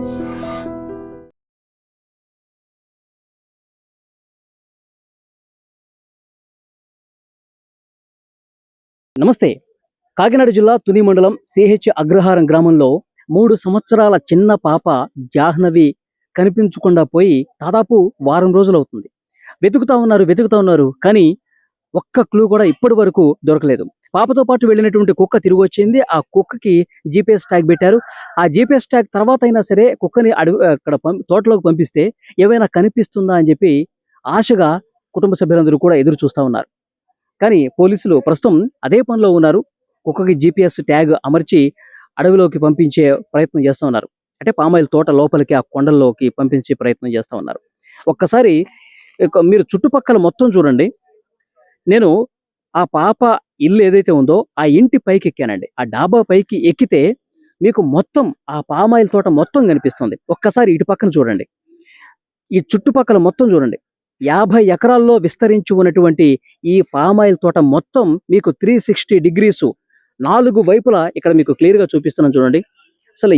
నమస్తే. కాకినాడ జిల్లా తుని మండలం సిహెచ్ అగ్రహారం గ్రామంలో 3 సంవత్సరాల చిన్న పాప జాహ్నవి కనిపించకుండా పోయి దాదాపు వారం రోజులవుతుంది. వెతుకుతా ఉన్నారు. కానీ ఒక్క క్లూ కూడా ఇప్పటి వరకు దొరకలేదు. పాపతో పాటు వెళ్ళినటువంటి కుక్క తిరిగొచ్చింది. ఆ కుక్కకి జీపీఎస్ ట్యాగ్ పెట్టారు. ఆ జీపీఎస్ ట్యాగ్ తర్వాతైనా సరే కుక్కని అక్కడ తోటలోకి పంపిస్తే ఏవైనా కనిపిస్తుందా అని చెప్పి ఆశగా కుటుంబ సభ్యులందరూ కూడా ఎదురు చూస్తా ఉన్నారు. కానీ పోలీసులు ప్రస్తుతం అదే పనిలో ఉన్నారు. కుక్కకి జీపీఎస్ ట్యాగ్ అమర్చి అడవిలోకి పంపించే ప్రయత్నం చేస్తా ఉన్నారు. అంటే పామాయిల్ తోట లోపలికి ఆ కొండల్లోకి పంపించే ప్రయత్నం చేస్తా ఉన్నారు. ఒక్కసారి మీరు చుట్టుపక్కల మొత్తం చూడండి. నేను ఆ పాప ఇల్లు ఏదైతే ఉందో ఆ ఇంటి పైకి ఎక్కానండి. ఆ డాబా పైకి ఎక్కితే మీకు మొత్తం ఆ పామాయిల్ తోట మొత్తం కనిపిస్తుంది. ఒక్కసారి ఇటు పక్కన చూడండి. ఈ చుట్టుపక్కల మొత్తం చూడండి. 50 ఎకరాల్లో విస్తరించి ఉన్నటువంటి ఈ పామాయిల్ తోట మొత్తం మీకు 360 డిగ్రీసు 4 వైపులా ఇక్కడ మీకు క్లియర్‌గా చూపిస్తున్నాను చూడండి. అసలు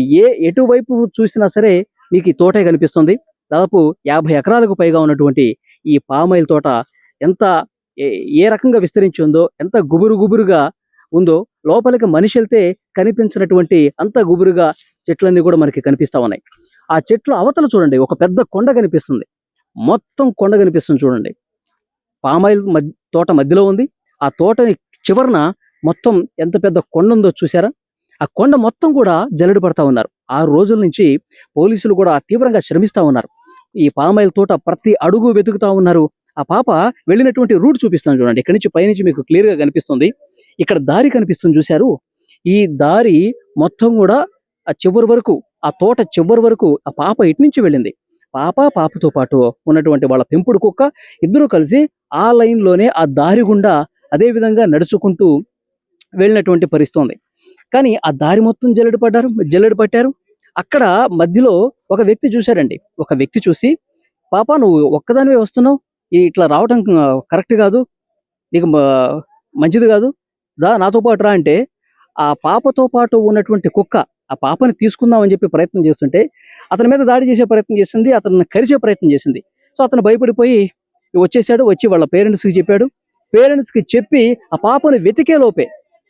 ఎటువైపు చూసినా సరే మీకు ఈ తోటే కనిపిస్తుంది. దాదాపు 50 ఎకరాలకు పైగా ఉన్నటువంటి ఈ పామాయిల్ తోట ఎంత ఏ ఏ రకంగా విస్తరించి ఉందో, ఎంత గుబురుగా ఉందో, లోపలికి మనిషి ఎళ్తే కనిపించినటువంటి అంత గుబురుగా చెట్లన్నీ కూడా మనకి కనిపిస్తా ఉన్నాయి. ఆ చెట్లు అవతల చూడండి ఒక పెద్ద కొండ కనిపిస్తుంది. మొత్తం కొండ కనిపిస్తుంది చూడండి. పామాయిల్ తోట మధ్యలో ఉంది. ఆ తోటని చివరన మొత్తం ఎంత పెద్ద కొండ ఉందో చూసారా? ఆ కొండ మొత్తం కూడా జల్లెడ పడతా ఉన్నారు. 6 రోజుల నుంచి పోలీసులు కూడా తీవ్రంగా శ్రమిస్తా ఉన్నారు. ఈ పామాయిల్ తోట ప్రతి అడుగు వెతుకుతా ఉన్నారు. ఆ పాప వెళ్ళినటువంటి రూట్ చూపిస్తాను చూడండి. ఇక్కడి నుంచి పైనుంచి మీకు క్లియర్‌గా కనిపిస్తుంది. ఇక్కడ దారి కనిపిస్తుంది చూసారు? ఈ దారి మొత్తం కూడా ఆ చివరి వరకు, ఆ తోట చివరి వరకు ఆ పాప ఇటు నుంచి వెళ్ళింది. పాపతో పాటు ఉన్నటువంటి వాళ్ళ పెంపుడు కుక్క ఇద్దరూ కలిసి ఆ లైన్‌లోనే ఆ దారి గుండా అదే విధంగా నడుచుకుంటూ వెళ్ళినటువంటి పరిస్థితి ఉంది. కానీ ఆ దారి మొత్తం జల్లెడ పట్టారు. అక్కడ మధ్యలో ఒక వ్యక్తి చూశారండి. ఒక వ్యక్తి చూసి, "పాప నువ్వు ఒక్కదానివే వస్తున్నావు. ఇట్లా రావటం కరెక్ట్ కాదు. నీకు మంచిది కాదు. నాతో పాటు రా" అంటే ఆ పాపతో పాటు ఉన్నటువంటి కుక్క ఆ పాపని తీసుకుందాం అని చెప్పి ప్రయత్నం చేస్తుంటే అతని మీద దాడి చేసే ప్రయత్నం చేసింది. అతన్ని కరిచే ప్రయత్నం చేసింది. సో అతను భయపడిపోయి వచ్చేసాడు. వచ్చి వాళ్ళ పేరెంట్స్‌కి చెప్పాడు. పేరెంట్స్‌కి చెప్పి ఆ పాపని వెతికే లోపే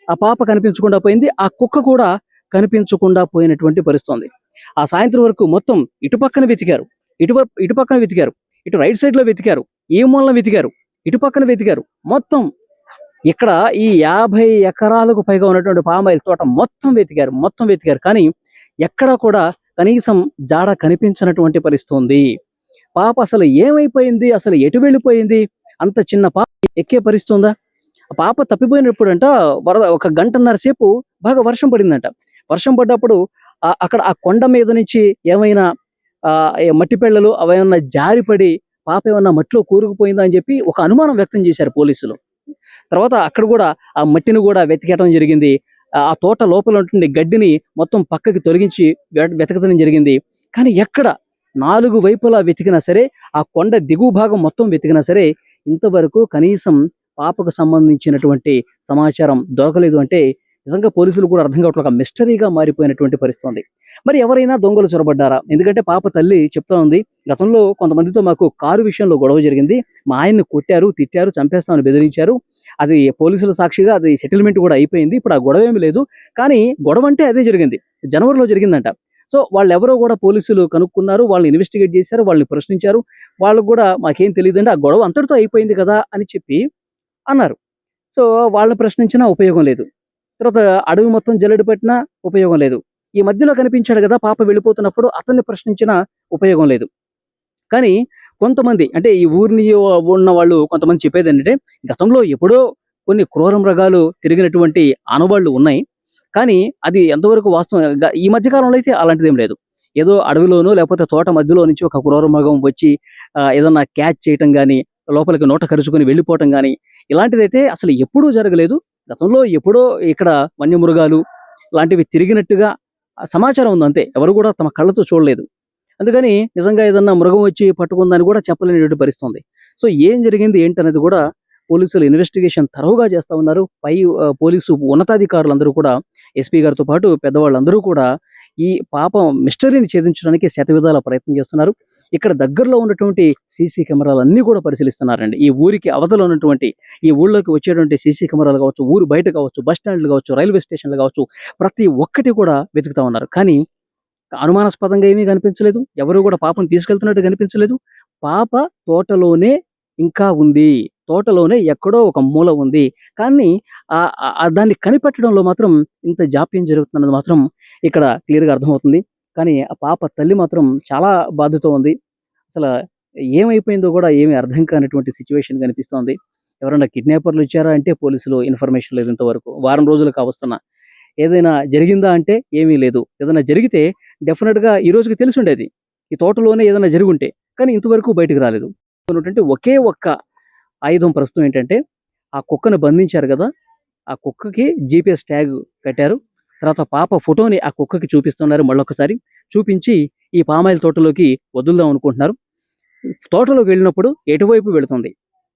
ఆ పాప కనిపించకుండా పోయింది. ఆ కుక్క కూడా కనిపించకుండా పోయినటువంటి పరిస్థితి ఉంది. ఆ సాయంత్రం వరకు మొత్తం ఇటు పక్కన వెతికారు. ఇటు పక్కన వెతికారు. ఇటు రైట్ సైడ్‌లో వెతికారు. ఈ మూలన వెతికారు. ఇటు పక్కన వెతికారు. మొత్తం ఇక్కడ ఈ 50 ఎకరాలకు పైగా ఉన్నటువంటి పామాయిల్ తోట మొత్తం వెతికారు. కానీ ఎక్కడా కూడా కనీసం జాడ కనిపించనటువంటి పరిస్థితి ఉంది. పాప అసలు ఏమైపోయింది? అసలు ఎటు వెళ్ళిపోయింది? అంత చిన్న పాప ఎక్కే పరిస్థితి ఉందా? ఆ పాప తప్పిపోయినప్పుడంట ఒక గంటన్నర సేపు బాగా వర్షం పడిందంట. వర్షం పడ్డప్పుడు అక్కడ ఆ కొండ మీద నుంచి ఏమైనా మట్టి పెళ్ళలు అవేమన్నా జారిపడి పాప ఏమన్నా మట్టిలో కూరుకుపోయిందా అని చెప్పి ఒక అనుమానం వ్యక్తం చేశారు పోలీసులు. తర్వాత అక్కడ కూడా ఆ మట్టిని కూడా వెతికటం జరిగింది. ఆ తోట లోపల ఉన్నటువంటి గడ్డిని మొత్తం పక్కకి తొలగించి వెతకడం జరిగింది. కానీ ఎక్కడ 4 వైపులా వెతికినా సరే, ఆ కొండ దిగువ భాగం మొత్తం వెతికినా సరే, ఇంతవరకు కనీసం పాపకు సంబంధించినటువంటి సమాచారం దొరకలేదు. అంటే నిజంగా పోలీసులు కూడా అర్థం కావట్లేదు. ఒక మిస్టరీగా మారిపోయినటువంటి పరిస్థితి ఉంది. మరి ఎవరైనా దొంగలు చొరబడ్డారా? ఎందుకంటే పాప తల్లి చెప్తా ఉంది, గతంలో కొంతమందితో మాకు కారు విషయంలో గొడవ జరిగింది. మా ఆయన్ని కొట్టారు, తిట్టారు, చంపేస్తామని బెదిరించారు. అది పోలీసుల సాక్షిగా అది సెటిల్మెంట్ కూడా అయిపోయింది. ఇప్పుడు ఆ గొడవ ఏమి లేదు. కానీ గొడవ అంటే అదే జరిగింది. జనవరిలో జరిగిందంట. సో వాళ్ళెవరో కూడా పోలీసులు కనుక్కున్నారు. వాళ్ళని ఇన్వెస్టిగేట్ చేశారు. వాళ్ళని ప్రశ్నించారు. వాళ్ళకి కూడా మాకేం తెలీదండి. ఆ గొడవ అంతటితో అయిపోయింది కదా అని చెప్పి అన్నారు. సో వాళ్ళని ప్రశ్నించినా ఉపయోగం లేదు. తర్వాత అడవి మొత్తం జల్లెడ పట్టినా ఉపయోగం లేదు. ఈ మధ్యలో కనిపించాడు కదా పాప వెళ్ళిపోతున్నప్పుడు, అతన్ని ప్రశ్నించినా ఉపయోగం లేదు. కానీ కొంతమంది అంటే ఈ ఊరిని ఉన్న వాళ్ళు కొంతమంది చెప్పేదేంటంటే, గతంలో ఎప్పుడో కొన్ని క్రూర మృగాలు తిరిగినటువంటి ఆనవాళ్లు ఉన్నాయి. కానీ అది ఎంతవరకు వాస్తవం ఈ మధ్య కాలంలో అయితే అలాంటిదేం లేదు. ఏదో అడవిలోనో లేకపోతే తోట మధ్యలో నుంచి ఒక క్రూర మృగం వచ్చి ఏదన్నా క్యాచ్ చేయటం గాని, లోపలికి నోట కరుచుకొని వెళ్ళిపోవటం గాని, ఇలాంటిదైతే అసలు ఎప్పుడూ జరగలేదు. గతంలో ఎప్పుడో ఇక్కడ వన్యమృగాలు లాంటివి తిరిగినట్టుగా సమాచారం ఉంది అంతే. ఎవరు కూడా తమ కళ్ళతో చూడలేదు. అందుకని నిజంగా ఏదన్నా మృగం వచ్చి పట్టుకుందని కూడా చెప్పలేనటువంటి పరిస్థితి ఉంది. సో ఏం జరిగింది ఏంటనేది కూడా పోలీసులు ఇన్వెస్టిగేషన్ తరోగా చేస్తా ఉన్నారు. పోలీసు ఉన్నతాధికారులందరూ కూడా ఎస్పీ గారితో పాటు పెద్దవాళ్ళందరూ కూడా ఈ పాప మిస్టరీని ఛేదించడానికి శతవిధాల ప్రయత్నం చేస్తున్నారు. ఇక్కడ దగ్గరలో ఉన్నటువంటి సీసీ కెమెరాలన్నీ కూడా పరిశీలిస్తున్నారండి. ఈ ఊరికి అవతల ఉన్నటువంటి, ఈ ఊళ్ళోకి వచ్చేటువంటి సీసీ కెమెరాలు కావచ్చు, ఊరు బయట కావచ్చు, బస్ స్టాండ్‌లు కావచ్చు, రైల్వే స్టేషన్‌లు కావచ్చు, ప్రతి ఒక్కటి కూడా వెతుకుతా ఉన్నారు. కానీ అనుమానాస్పదంగా ఏమీ కనిపించలేదు. ఎవరు కూడా పాపను తీసుకెళ్తున్నట్టు కనిపించలేదు. పాప తోటలోనే ఇంకా ఉంది. తోటలోనే ఎక్కడో ఒక మూల ఉంది. కానీ దాన్ని కనిపెట్టడంలో మాత్రం ఇంత జాప్యం జరుగుతుందన్నది మాత్రం ఇక్కడ క్లియర్‌గా అర్థమవుతుంది. కానీ ఆ పాప తల్లి మాత్రం చాలా బాధతో ఉంది. అసల ఏమైపోయిందో కూడా ఏమి అర్థం కానటువంటి సిట్యుయేషన్ కనిపిస్తోంది. ఎవరైనా కిడ్నాపర్‌లు ఇచ్చారా అంటే పోలీసులు ఇన్ఫర్మేషన్ లేదు ఇంతవరకు. వారం రోజులు కావస్తున్నా. ఏదైనా జరిగిందా అంటే ఏమీ లేదు. ఏదైనా జరిగితే డెఫినిట్‌గా ఈ రోజుకి తెలిసుండేది. ఈ తోటలోనే ఏదైనా జరిగుంటే. కానీ ఇంతవరకు బయటికి రాలేదు. ఉన్నటువంటి ఒకే ఒక్క ఆయుధం ప్రస్తుతం ఏంటంటే, ఆ కుక్కను బంధించారు గదా! ఆ కుక్కకి జీపీఎస్ ట్యాగ్ కట్టారు. తర్వాత పాప ఫోటోని ఆ కుక్కకి చూపిస్తున్నారు మళ్ళొక్కసారి. చూపించి ఈ పామాయిల్ తోటలోకి వదులుదాం అనుకుంటున్నారు. తోటలోకి వెళ్ళినప్పుడు ఎటువైపు వెళుతుంది?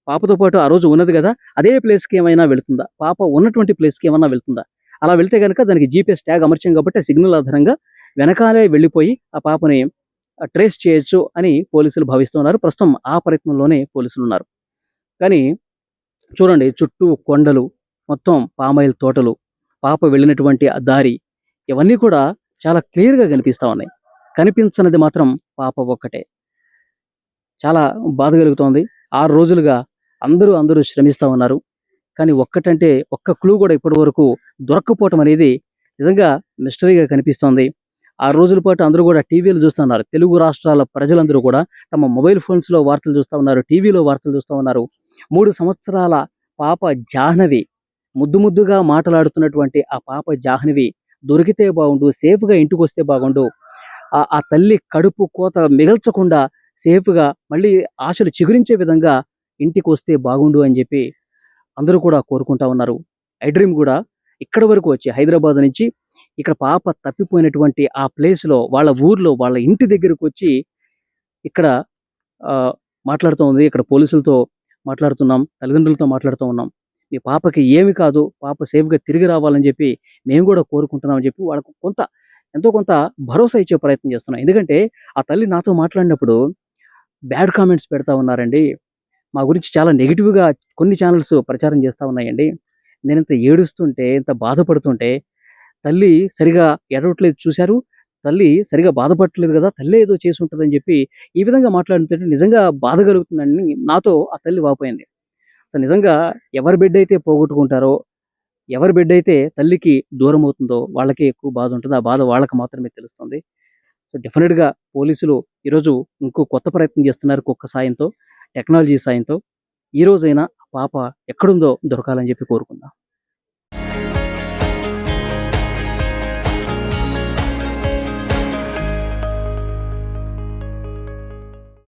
పాపతో పాటు ఆ రోజు ఉన్నది గదా! అదే ప్లేస్‌కి ఏమైనా వెళుతుందా? పాప ఉన్నటువంటి ప్లేస్‌కి ఏమన్నా వెళ్తుందా? అలా వెళ్తే గనక దానికి జీపీఎస్ ట్యాగ్ అమర్చాం కాబట్టి ఆ సిగ్నల్ ఆధారంగా వెనకాలే వెళ్ళిపోయి ఆ పాపని ట్రేస్ చేయొచ్చు అని పోలీసులు భావిస్తున్నారు. ప్రస్తుతం ఆ ప్రయత్నంలోనే పోలీసులున్నారు. కానీ చూడండి, చుట్టూ కొండలు, మొత్తం పామాయిల్ తోటలు, పాప వెళ్ళినటువంటి ఆ దారి, ఇవన్నీ కూడా చాలా క్లియర్‌గా కనిపిస్తా ఉన్నాయి. కనిపించనిది మాత్రం పాప ఒక్కటే. చాలా బాధ కలుగుతోంది. 6 రోజులుగా అందరూ శ్రమిస్తా ఉన్నారు. కానీ ఒక్కటంటే ఒక్క క్లూ కూడా ఇప్పటి వరకు దొరక్కపోవటం అనేది నిజంగా మిస్టరీగా కనిపిస్తోంది. 6 రోజుల పాటు అందరూ కూడా టీవీలు చూస్తున్నారు. తెలుగు రాష్ట్రాల ప్రజలందరూ కూడా తమ మొబైల్ ఫోన్స్‌లో వార్తలు చూస్తా ఉన్నారు. టీవీలో వార్తలు చూస్తా ఉన్నారు. 3 సంవత్సరాల పాప జాహ్నవి, ముద్దుగా మాటలాడుతున్నటువంటి ఆ పాప జాహ్నవి దొరికితే బాగుండు, సేఫ్‌గా ఇంటికొస్తే బాగుండు. ఆ తల్లి కడుపు కోత మిగల్చకుండా సేఫ్‌గా మళ్ళీ ఆశలు చిగురించే విధంగా ఇంటికొస్తే బాగుండు అని చెప్పి అందరూ కూడా కోరుకుంటా ఉన్నారు. ఐ డ్రీమ్ గూడా ఇక్కడి వరకు వచ్చి హైదరాబాద్ నుంచి ఇక్కడ పాప తప్పిపోయినటువంటి ఆ ప్లేస్‌లో, వాళ్ళ ఊర్లో, వాళ్ళ ఇంటి దగ్గరకొచ్చి ఇక్కడ ఆహ్, మాట్లాడుతూ ఉంది. ఇక్కడ పోలీసులతో మాట్లాడుతున్నాం. తల్లిదండ్రులతో మాట్లాడుతూ ఉన్నాం. మీ పాపకి ఏమి కాదు. పాప సేఫ్‌గా తిరిగి రావాలని జెప్పి మేము గూడా కోరుకుంటున్నాం అని జెప్పి వాళ్ళకు ఎంతో కొంత భరోసా ఇచ్చే ప్రయత్నం చేస్తున్నాం. ఎందుకంటే ఆ తల్లి నాతో మాట్లాడినప్పుడు బ్యాడ్ కామెంట్స్ పెడతా ఉన్నారండి. మా గురించి చాలా నెగెటివ్‌గా కొన్ని ఛానెల్స్ ప్రచారం చేస్తా ఉన్నాయండి. నేనింత ఏడుస్తుంటే, ఇంత బాధపడుతుంటే, తల్లి సరిగా ఏడవట్లేదు చూసారు. తల్లి సరిగా బాధపడట్లేదు గదా! తల్లే ఏదో చేసుంటదని జెప్పి, ఈ విధంగా మాట్లాడుతుంటే నిజంగా బాధ కలుగుతుందని నాతో ఆ తల్లి వాపోయింది. అసలు నిజంగా ఎవరి బిడ్డైతే పోగొట్టుకుంటారో, ఎవరి బిడ్డైతే తల్లికి దూరమవుతుందో వాళ్ళకే ఎక్కువ బాధుంటది. ఆ బాధ వాళ్ళకి మాత్రమే తెలుస్తుంది. సో, డెఫినిట్‌గా పోలీసులు ఈరోజు ఇంకో కొత్త ప్రయత్నం చేస్తున్నారు కుక్క సాయంతో, టెక్నాలజీ సాయంతో. ఈ రోజైనా ఆ పాప ఎక్కడుందో దొరకాలని జెప్పి కోరుకుందాం.